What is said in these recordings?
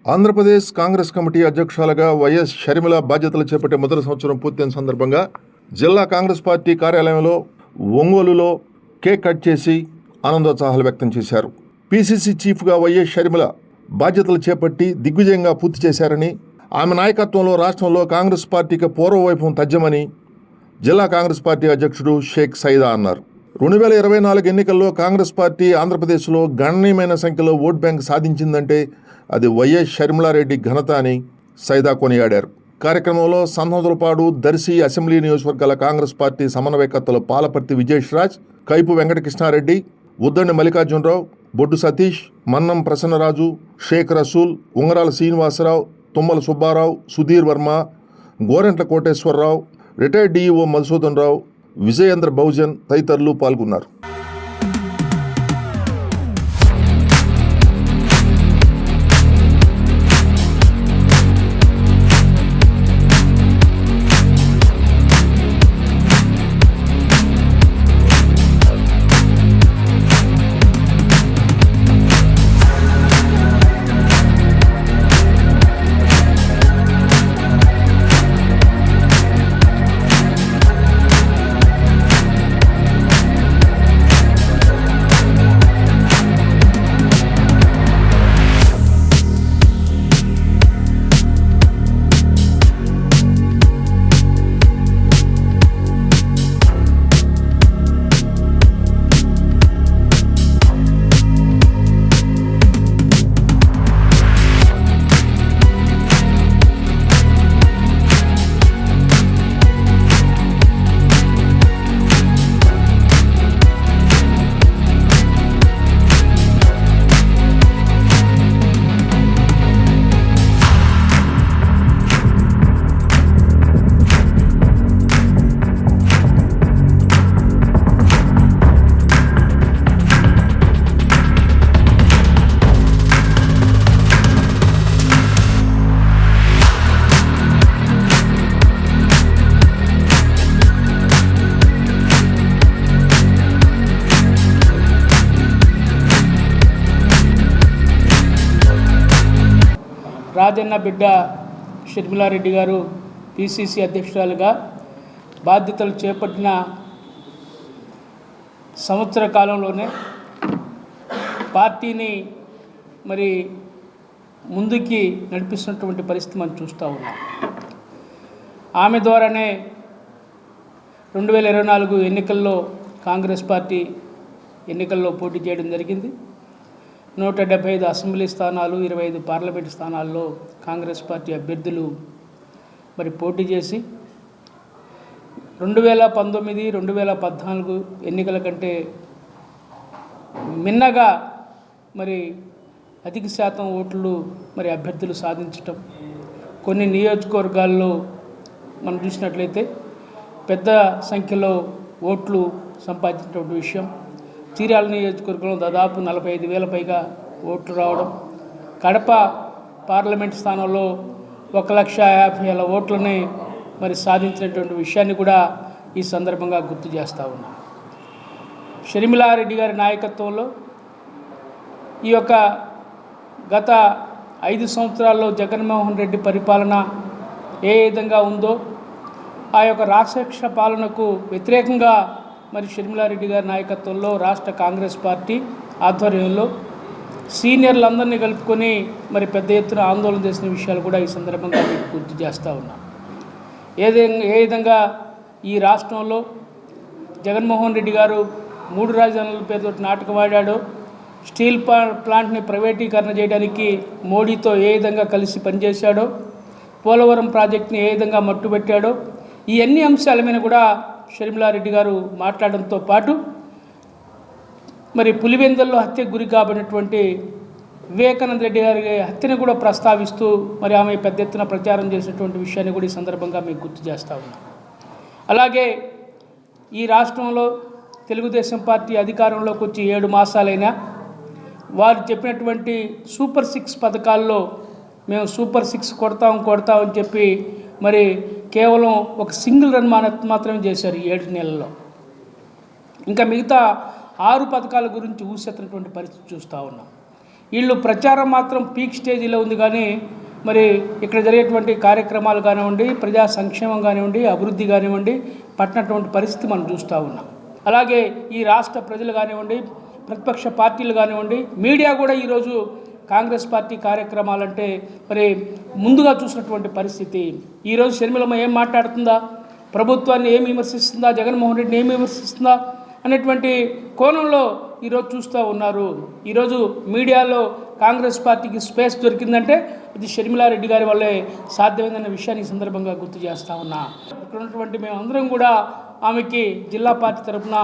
Andhra Pradesh Congress committee అధ్యక్షురాలుగా YS Sharmila బాధ్యతలు చేపట్టే మొదటి సంవత్సరం పూర్తయిన సందర్భంగా జిల్లా కాంగ్రెస్ పార్టీ కార్యాలయంలో ఒంగోలులో కేక్ కట్ చేసి ఆనందోత్సాహాలు వ్యక్తం చేశారు. పీసీసీ చీఫ్గా వైఎస్ షర్మిల బాధ్యతలు చేపట్టి దిగ్విజయంగా పూర్తి చేశారని, ఆమె నాయకత్వంలో రాష్ట్రంలో కాంగ్రెస్ పార్టీకి పూర్వవైభవం తథ్యమని జిల్లా కాంగ్రెస్ పార్టీ అధ్యక్షుడు షేక్ సైదా అన్నారు. 2024 ఎన్నికల్లో కాంగ్రెస్ పార్టీ ఆంధ్రప్రదేశ్లో గణనీయమైన సంఖ్యలో ఓట్ బ్యాంక్ సాధించిందంటే అది వైఎస్ షర్మిలారెడ్డి ఘనత అని సైదా కొనియాడారు. కార్యక్రమంలో సంతనోతులపాడు, దర్శి అసెంబ్లీ నియోజకవర్గాల కాంగ్రెస్ పార్టీ సమన్వయకర్తలు పాలపర్తి విజేష్ రాజ్, కైపు వెంకటకృష్ణారెడ్డి, ఉద్దండి మల్లికార్జునరావు, బొడ్డు సతీష్, మన్నం ప్రసన్నరాజు, షేక్ రసూల్, ఉంగరాల శ్రీనివాసరావు, తుమ్మల సుబ్బారావు, సుధీర్ వర్మ, గోరెంట్ల కోటేశ్వరరావు, రిటైర్డ్ డీఈఓ మధుసూదన్ రావు, విజయేంద్ర బహుజన్ తదితరులు పాల్గొన్నారు. రాజన్న బిడ్డ షర్మిలారెడ్డి గారు పీసీసీ అధ్యక్షురాలుగా బాధ్యతలు చేపట్టిన సంవత్సర కాలంలోనే పార్టీని మరి ముందుకి నడిపిస్తున్నటువంటి పరిస్థితి మనం చూస్తూ ఉన్నాం. ఆమె ద్వారానే 2024 ఎన్నికల్లో కాంగ్రెస్ పార్టీ ఎన్నికల్లో పోటీ చేయడం జరిగింది. 175 అసెంబ్లీ స్థానాలు, 25 పార్లమెంటు స్థానాల్లో కాంగ్రెస్ పార్టీ అభ్యర్థులు మరి పోటీ చేసి 2019, 2014 ఎన్నికల కంటే మిన్నగా మరి అధిక శాతం ఓట్లు మరి అభ్యర్థులు సాధించటం, కొన్ని నియోజకవర్గాల్లో మనం చూసినట్లయితే పెద్ద సంఖ్యలో ఓట్లు సంపాదించినటువంటి విషయం. చీరాల నియోజకవర్గంలో దాదాపు 45,000 పైగా ఓట్లు రావడం, కడప పార్లమెంట్ స్థానంలో 1,50,000 ఓట్లని మరి సాధించినటువంటి విషయాన్ని కూడా ఈ సందర్భంగా గుర్తు చేస్తూ ఉన్నాం. షర్మిలారెడ్డి గారి నాయకత్వంలో ఈ యొక్క గత 5 సంవత్సరాల్లో జగన్మోహన్ రెడ్డి పరిపాలన ఏ విధంగా ఉందో ఆ యొక్క రాక్షస పాలనకు వ్యతిరేకంగా మరి షర్మిలారెడ్డి గారి నాయకత్వంలో రాష్ట్ర కాంగ్రెస్ పార్టీ ఆధ్వర్యంలో సీనియర్లందరినీ కలుపుకొని మరి పెద్ద ఎత్తున ఆందోళన చేసిన విషయాలు కూడా ఈ సందర్భంగా మీకు గుర్తు చేస్తూ ఉన్నాం. ఏ విధంగా ఈ రాష్ట్రంలో జగన్మోహన్ రెడ్డి గారు 3 రాజధానుల పేరుతో నాటకం ఆడాడో, స్టీల్ ప్లాంట్ని ప్రైవేటీకరణ చేయడానికి మోడీతో ఏ విధంగా కలిసి పనిచేశాడో, పోలవరం ప్రాజెక్టుని ఏ విధంగా మట్టుబెట్టాడో, ఈ అన్ని అంశాల మీద కూడా షర్మిలారెడ్డి గారు మాట్లాడడంతో పాటు మరి పులివెందుల్లో హత్యకు గురి కాబడినటువంటి వివేకానంద రెడ్డి గారి హత్యను కూడా ప్రస్తావిస్తూ మరి ఆమె పెద్ద ఎత్తున ప్రచారం చేసినటువంటి విషయాన్ని కూడా ఈ సందర్భంగా మీకు గుర్తు చేస్తూ ఉన్నాం. అలాగే ఈ రాష్ట్రంలో తెలుగుదేశం పార్టీ అధికారంలోకి వచ్చి 7 మాసాలైనా వారు చెప్పినటువంటి సూపర్ 6 పథకాల్లో మేము సూపర్ 6 కొడతామని చెప్పి మరి కేవలం ఒక సింగిల్ రన్ మాత్రమే చేశారు ఈ 7 నెలల్లో. ఇంకా మిగతా 6 పథకాల గురించి ఊసెత్తినటువంటి పరిస్థితి చూస్తూ ఉన్నాం. వీళ్ళు ప్రచారం మాత్రం పీక్ స్టేజీలో ఉంది, కానీ మరి ఇక్కడ జరిగేటువంటి కార్యక్రమాలు కానివ్వండి, ప్రజా సంక్షేమం కానివ్వండి, అభివృద్ధి కానివ్వండి పట్టినటువంటి పరిస్థితి మనం చూస్తూ ఉన్నాం. అలాగే ఈ రాష్ట్ర ప్రజలు కానివ్వండి, ప్రతిపక్ష పార్టీలు కానివ్వండి, మీడియా కూడా ఈరోజు కాంగ్రెస్ పార్టీ కార్యక్రమాలంటే మరి ముందుగా చూసినటువంటి పరిస్థితి. ఈరోజు షర్మిలమ్మ ఏం మాట్లాడుతుందా, ప్రభుత్వాన్ని ఏం విమర్శిస్తుందా, జగన్మోహన్ రెడ్డిని ఏం విమర్శిస్తుందా అనేటువంటి కోణంలో ఈరోజు చూస్తూ ఉన్నారు. ఈరోజు మీడియాలో కాంగ్రెస్ పార్టీకి స్పేస్ దొరికిందంటే అది షర్మిలారెడ్డి గారి వల్లే సాధ్యమైందన్న విషయాన్ని ఈ సందర్భంగా గుర్తు చేస్తూ ఉన్నా. ఇక్కడ ఉన్నటువంటి మేమందరం కూడా ఆమెకి జిల్లా పార్టీ తరఫున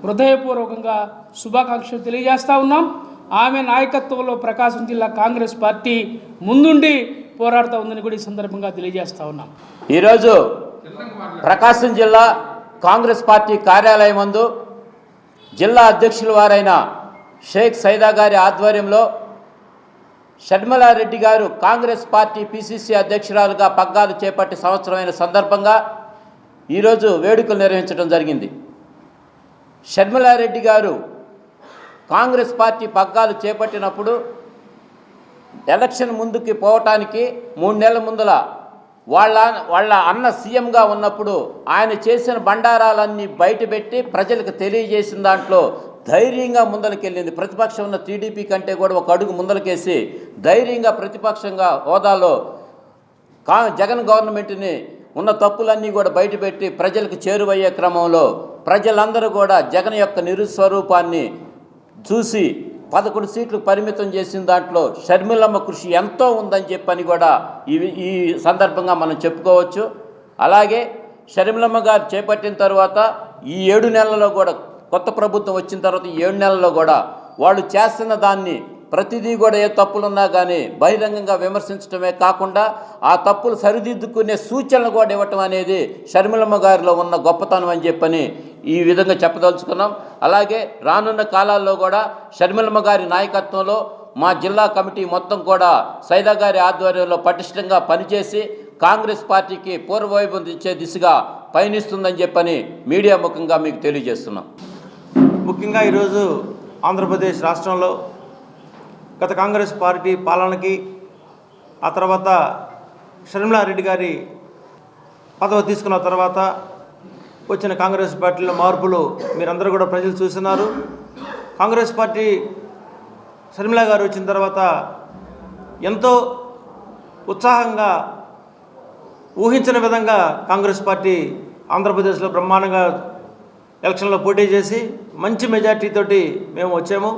హృదయపూర్వకంగా శుభాకాంక్షలు తెలియజేస్తూ ఉన్నాం. ఆమె నాయకత్వంలో ప్రకాశం జిల్లా కాంగ్రెస్ పార్టీ ముందుండి పోరాడుతూ ఉందని కూడా ఈ సందర్భంగా తెలియజేస్తూ ఉన్నాం. ఈరోజు ప్రకాశం జిల్లా కాంగ్రెస్ పార్టీ కార్యాలయం ముందు జిల్లా అధ్యక్షుల వారైన షేక్ సైదా గారి ఆధ్వర్యంలో షర్మిలారెడ్డి గారు కాంగ్రెస్ పార్టీ పిసిసి అధ్యక్షురాలుగా పగ్గాలు చేపట్టి సంవత్సరమైన సందర్భంగా ఈరోజు వేడుకలు నిర్వహించడం జరిగింది. షర్మిలారెడ్డి గారు కాంగ్రెస్ పార్టీ పగ్గాలు చేపట్టినప్పుడు ఎలక్షన్ ముందుకి పోవటానికి 3 నెలల ముందల వాళ్ళ అన్న సీఎంగా ఉన్నప్పుడు ఆయన చేసిన బండారాలన్నీ బయటపెట్టి ప్రజలకు తెలియజేసిన దాంట్లో ధైర్యంగా ముందలకెళ్ళింది. ప్రతిపక్షం ఉన్న టీడీపీ కంటే కూడా ఒక అడుగు ముందలకేసి ధైర్యంగా ప్రతిపక్షంగా హోదాలో జగన్ గవర్నమెంట్ని ఉన్న తప్పులన్నీ కూడా బయటపెట్టి ప్రజలకు చేరువయ్యే క్రమంలో ప్రజలందరూ కూడా జగన్ యొక్క నిరుస్వరూపాన్ని చూసి 11 సీట్లు పరిమితం చేసిన దాంట్లో షర్మిలమ్మ కృషి ఎంతో ఉందని చెప్పని కూడా ఈ సందర్భంగా మనం చెప్పుకోవచ్చు. అలాగే షర్మిలమ్మ గారు చేపట్టిన తర్వాత ఈ 7 నెలల్లో కూడా కొత్త ప్రభుత్వం వచ్చిన తర్వాత ఈ 7 నెలల్లో కూడా వాళ్ళు చేస్తున్న దాన్ని ప్రతిదీ కూడా ఏ తప్పులున్నా కానీ బహిరంగంగా విమర్శించడమే కాకుండా ఆ తప్పులు సరిదిద్దుకునే సూచనలు కూడా ఇవ్వటం అనేది షర్మిలమ్మ గారిలో ఉన్న గొప్పతనం అని చెప్పని ఈ విధంగా చెప్పదలుచుకున్నాం. అలాగే రానున్న కాలాల్లో కూడా షర్మిలమ్మ గారి నాయకత్వంలో మా జిల్లా కమిటీ మొత్తం కూడా సైదా గారి ఆధ్వర్యంలో పటిష్టంగా పనిచేసి కాంగ్రెస్ పార్టీకి పూర్వవైభవం ఇచ్చే దిశగా పయనిస్తుందని చెప్పని మీడియా ముఖంగా మీకు తెలియజేస్తున్నాం. ముఖ్యంగా ఈరోజు ఆంధ్రప్రదేశ్ రాష్ట్రంలో గత కాంగ్రెస్ పార్టీ పాలనకి ఆ తర్వాత షర్మిలారెడ్డి గారి పదవి తీసుకున్న తర్వాత వచ్చిన కాంగ్రెస్ పార్టీలో మార్పులు మీరందరూ కూడా ప్రజలు చూస్తున్నారు. కాంగ్రెస్ పార్టీ షర్మిలా గారు వచ్చిన తర్వాత ఎంతో ఉత్సాహంగా ఊహించిన విధంగా కాంగ్రెస్ పార్టీ ఆంధ్రప్రదేశ్లో బ్రహ్మాండంగా ఎలక్షన్లో పోటీ చేసి మంచి మెజార్టీతోటి మేము వచ్చాము.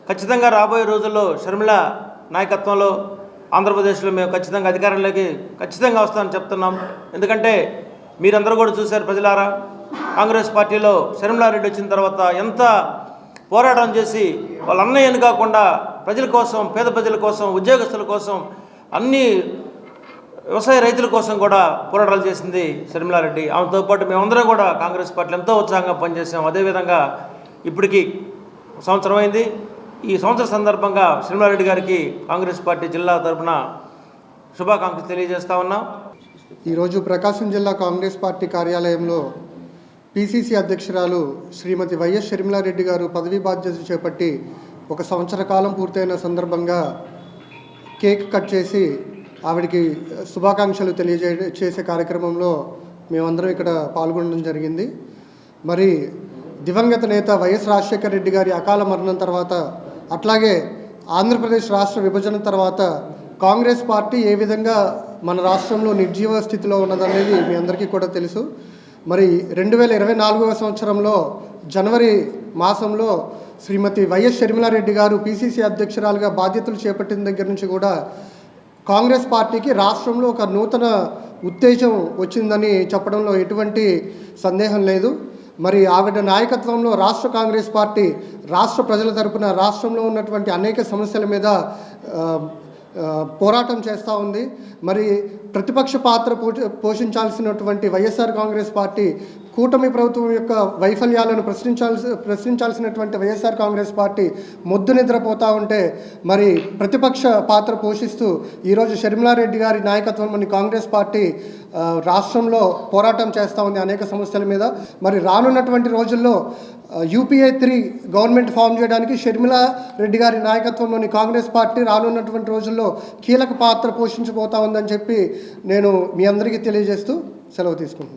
ఖచ్చితంగా రాబోయే రోజుల్లో షర్మిల నాయకత్వంలో ఆంధ్రప్రదేశ్లో మేము ఖచ్చితంగా అధికారంలోకి ఖచ్చితంగా వస్తామని చెప్తున్నాం. ఎందుకంటే మీరందరూ కూడా చూశారు ప్రజలారా, కాంగ్రెస్ పార్టీలో షర్మిలారెడ్డి వచ్చిన తర్వాత ఎంత పోరాటం చేసి వాళ్ళ అన్నయ్యని కాకుండా ప్రజల కోసం, పేద ప్రజల కోసం, ఉద్యోగస్తుల కోసం, అన్ని వ్యవసాయ రైతుల కోసం కూడా పోరాటాలు చేసింది షర్మిలారెడ్డి. ఆమెతో పాటు మేమందరం కూడా కాంగ్రెస్ పార్టీలో ఎంతో ఉత్సాహంగా పనిచేసాం. అదేవిధంగా ఇప్పటికీ సంవత్సరం అయింది. ఈ సంవత్సర సందర్భంగా షర్మిలారెడ్డి గారికి కాంగ్రెస్ పార్టీ జిల్లా తరఫున శుభాకాంక్షలు తెలియజేస్తా ఉన్నాం. ఈరోజు ప్రకాశం జిల్లా కాంగ్రెస్ పార్టీ కార్యాలయంలో పిసిసి అధ్యక్షురాలు శ్రీమతి వైఎస్ షర్మిలారెడ్డి గారు పదవీ బాధ్యతలు చేపట్టి 1 సంవత్సర కాలం పూర్తయిన సందర్భంగా కేక్ కట్ చేసి ఆవిడికి శుభాకాంక్షలు చేసే కార్యక్రమంలో మేమందరం ఇక్కడ పాల్గొనడం జరిగింది. మరి దివంగత నేత వైఎస్ రాజశేఖర రెడ్డి గారి అకాల మరణం తర్వాత, అట్లాగే ఆంధ్రప్రదేశ్ రాష్ట్ర విభజన తర్వాత కాంగ్రెస్ పార్టీ ఏ విధంగా మన రాష్ట్రంలో నిర్జీవ స్థితిలో ఉన్నదనేది మీ అందరికీ కూడా తెలుసు. మరి 2024వ సంవత్సరంలో జనవరి మాసంలో శ్రీమతి వైఎస్ షర్మిలారెడ్డి గారు పిసిసి అధ్యక్షురాలుగా బాధ్యతలు చేపట్టిన దగ్గర నుంచి కూడా కాంగ్రెస్ పార్టీకి రాష్ట్రంలో ఒక నూతన ఉత్తేజం వచ్చిందని చెప్పడంలో ఎటువంటి సందేహం లేదు. మరి ఆవిడ నాయకత్వంలో రాష్ట్ర కాంగ్రెస్ పార్టీ రాష్ట్ర ప్రజల తరపున రాష్ట్రంలో ఉన్నటువంటి అనేక సమస్యల మీద పోరాటం చేస్తూ ఉంది. మరి ప్రతిపక్ష పాత్ర పోషించాల్సినటువంటి వైఎస్ఆర్ కాంగ్రెస్ పార్టీ కూటమి ప్రభుత్వం యొక్క వైఫల్యాలను ప్రశ్నించాల్సినటువంటి వైఎస్ఆర్ కాంగ్రెస్ పార్టీ మొద్దు నిద్రపోతూ ఉంటే, మరి ప్రతిపక్ష పాత్ర పోషిస్తూ ఈరోజు షర్మిలారెడ్డి గారి నాయకత్వంలోని కాంగ్రెస్ పార్టీ రాష్ట్రంలో పోరాటం చేస్తూ ఉంది అనేక సమస్యల మీద. మరి రానున్నటువంటి రోజుల్లో UPA 3 గవర్నమెంట్ ఫామ్ చేయడానికి షర్మిలా రెడ్డి గారి నాయకత్వంలోని కాంగ్రెస్ పార్టీ రానున్నటువంటి రోజుల్లో కీలక పాత్ర పోషించబోతా ఉందని చెప్పి నేను మీ అందరికీ తెలియజేస్తూ సెలవు తీసుకుంటున్నాను.